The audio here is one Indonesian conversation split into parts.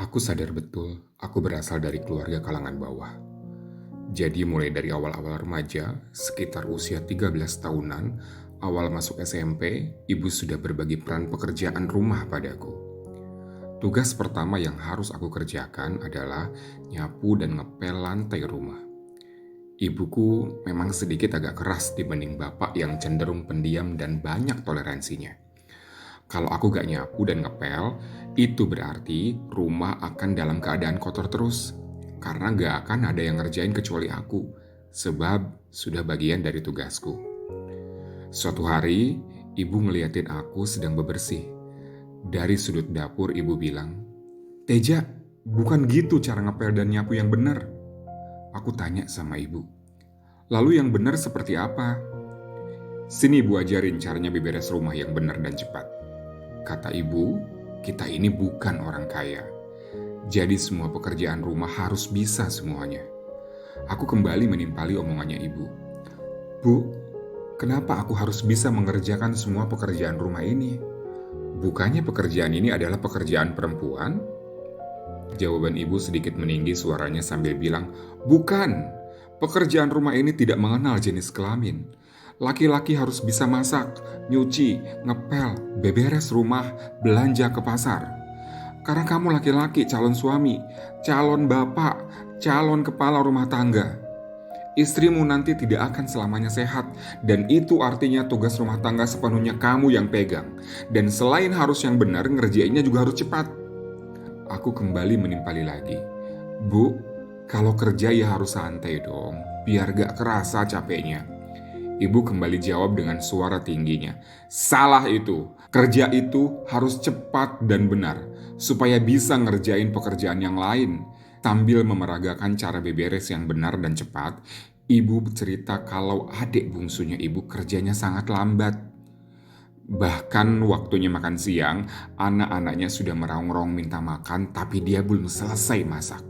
Aku sadar betul, aku berasal dari keluarga kalangan bawah. Jadi mulai dari awal-awal remaja, sekitar usia 13 tahunan, awal masuk SMP, ibu sudah berbagi peran pekerjaan rumah padaku. Tugas pertama yang harus aku kerjakan adalah nyapu dan ngepel lantai rumah. Ibuku memang sedikit agak keras dibanding bapak yang cenderung pendiam dan banyak toleransinya. Kalau aku gak nyapu dan ngepel, itu berarti rumah akan dalam keadaan kotor terus. Karena gak akan ada yang ngerjain kecuali aku, sebab sudah bagian dari tugasku. Suatu hari, ibu ngeliatin aku sedang bebersih. Dari sudut dapur ibu bilang, "Teja, bukan gitu cara ngepel dan nyapu yang benar." Aku tanya sama ibu, "Lalu yang benar seperti apa?" "Sini ibu ajarin caranya beberes rumah yang benar dan cepat." Kata ibu, kita ini bukan orang kaya. Jadi semua pekerjaan rumah harus bisa semuanya. Aku kembali menimpali omongannya ibu. "Bu, kenapa aku harus bisa mengerjakan semua pekerjaan rumah ini? Bukannya pekerjaan ini adalah pekerjaan perempuan?" Jawaban ibu sedikit meninggi suaranya sambil bilang, "Bukan, pekerjaan rumah ini tidak mengenal jenis kelamin. Laki-laki harus bisa masak, nyuci, ngepel, beberes rumah, belanja ke pasar. Karena kamu laki-laki, calon suami, calon bapak, calon kepala rumah tangga. Istrimu nanti tidak akan selamanya sehat, dan itu artinya tugas rumah tangga sepenuhnya kamu yang pegang. Dan selain harus yang benar, ngerjainnya juga harus cepat." Aku kembali menimpali lagi. "Bu, kalau kerja ya harus santai dong, biar gak kerasa capeknya." Ibu kembali jawab dengan suara tingginya, "Salah itu. Kerja itu harus cepat dan benar, supaya bisa ngerjain pekerjaan yang lain." Sambil memeragakan cara beberes yang benar dan cepat, ibu cerita kalau adik bungsunya ibu kerjanya sangat lambat. Bahkan waktunya makan siang, anak-anaknya sudah merongrong minta makan tapi dia belum selesai masak.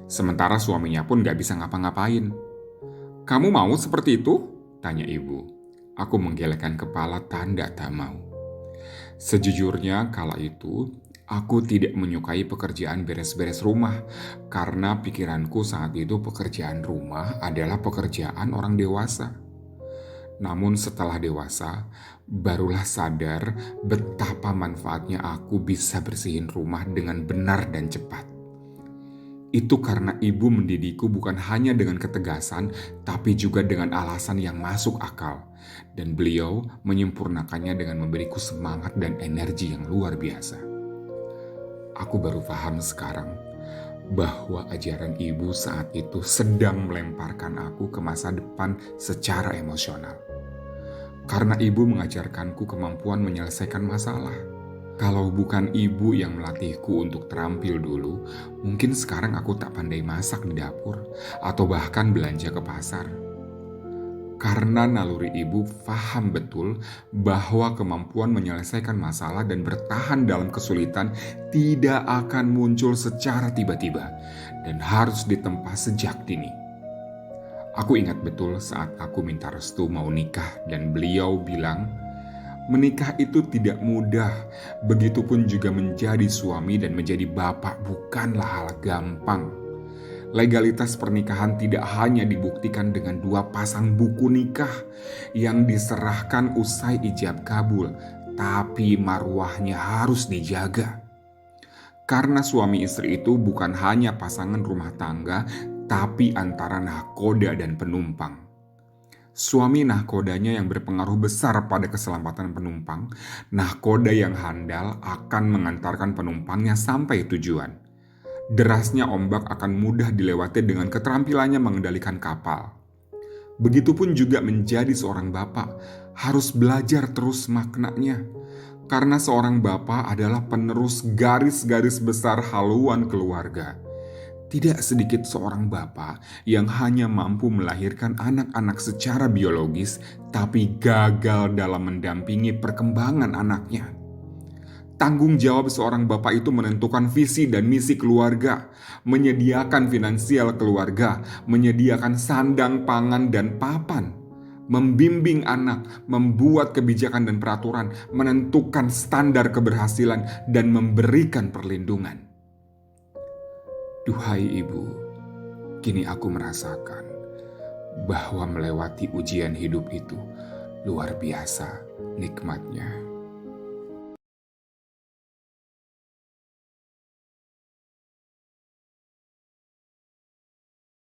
Sementara suaminya pun gak bisa ngapa-ngapain. "Kamu mau seperti itu?" tanya ibu. Aku menggelengkan kepala tanda tak mau. Sejujurnya kala itu, aku tidak menyukai pekerjaan beres-beres rumah karena pikiranku saat itu pekerjaan rumah adalah pekerjaan orang dewasa. Namun setelah dewasa, barulah sadar betapa manfaatnya aku bisa bersihin rumah dengan benar dan cepat. Itu karena ibu mendidikku bukan hanya dengan ketegasan, tapi juga dengan alasan yang masuk akal. Dan beliau menyempurnakannya dengan memberiku semangat dan energi yang luar biasa. Aku baru paham sekarang bahwa ajaran ibu saat itu sedang melemparkan aku ke masa depan secara emosional. Karena ibu mengajarkanku kemampuan menyelesaikan masalah. Kalau bukan ibu yang melatihku untuk terampil dulu, mungkin sekarang aku tak pandai masak di dapur atau bahkan belanja ke pasar. Karena naluri ibu paham betul bahwa kemampuan menyelesaikan masalah dan bertahan dalam kesulitan tidak akan muncul secara tiba-tiba dan harus ditempa sejak dini. Aku ingat betul saat aku minta restu mau nikah dan beliau bilang, "Menikah itu tidak mudah, begitupun juga menjadi suami dan menjadi bapak bukanlah hal gampang. Legalitas pernikahan tidak hanya dibuktikan dengan 2 pasang buku nikah yang diserahkan usai ijab kabul, tapi marwahnya harus dijaga. Karena suami istri itu bukan hanya pasangan rumah tangga, tapi antara nahkoda dan penumpang. Suami nahkodanya yang berpengaruh besar pada keselamatan penumpang, nahkoda yang handal akan mengantarkan penumpangnya sampai tujuan. Derasnya ombak akan mudah dilewati dengan keterampilannya mengendalikan kapal. Begitupun juga menjadi seorang bapak, harus belajar terus maknanya. Karena seorang bapak adalah penerus garis-garis besar haluan keluarga. Tidak sedikit seorang bapak yang hanya mampu melahirkan anak-anak secara biologis, tapi gagal dalam mendampingi perkembangan anaknya. Tanggung jawab seorang bapak itu menentukan visi dan misi keluarga, menyediakan finansial keluarga, menyediakan sandang, pangan, dan papan, membimbing anak, membuat kebijakan dan peraturan, menentukan standar keberhasilan, dan memberikan perlindungan. Duhai Ibu, kini aku merasakan bahwa melewati ujian hidup itu luar biasa nikmatnya.